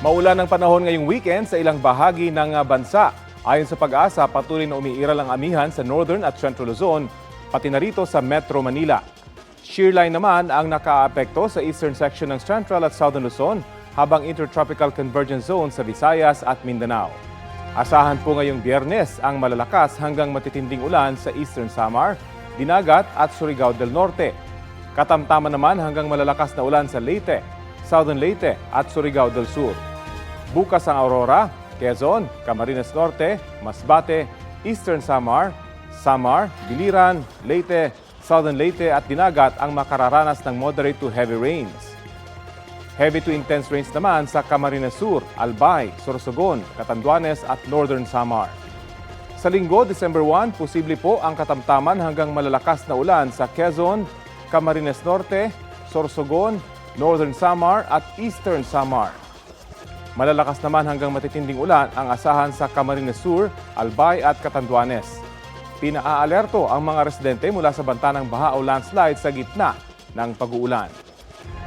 Maulan ang panahon ngayong weekend sa ilang bahagi ng bansa. Ayon sa Pag-asa, patuloy na umiiral ang amihan sa Northern at Central Luzon, pati na rito sa Metro Manila. Shearline naman ang nakaapekto sa eastern section ng Central at Southern Luzon, habang Intertropical Convergence Zone sa Visayas at Mindanao. Asahan po ngayong Biyernes ang malalakas hanggang matitinding ulan sa Eastern Samar, Dinagat at Surigao del Norte. Katamtaman naman hanggang malalakas na ulan sa Leyte, Southern Leyte at Surigao del Sur. Bukas ang Aurora, Quezon, Camarines Norte, Masbate, Eastern Samar, Biliran, Leyte, Southern Leyte at Dinagat ang makararanas ng moderate to heavy rains. Heavy to intense rains naman sa Camarines Sur, Albay, Sorsogon, Catanduanes at Northern Samar. Sa linggo, December 1, posible po ang katamtaman hanggang malalakas na ulan sa Quezon, Camarines Norte, Sorsogon, Northern Samar at Eastern Samar. Malalakas naman hanggang matitinding ulan ang asahan sa Camarines Sur, Albay at Catanduanes. Pinaa-alerto ang mga residente mula sa banta ng baha o landslide sa gitna ng pag-uulan.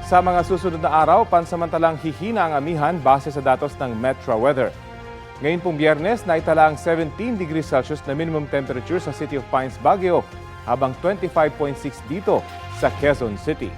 Sa mga susunod na araw, pansamantalang hihina ang amihan base sa datos ng Metro Weather. Ngayon pong Biyernes, naitala ang 17 degrees Celsius na minimum temperature sa City of Pines, Baguio, habang 25.6 dito sa Quezon City.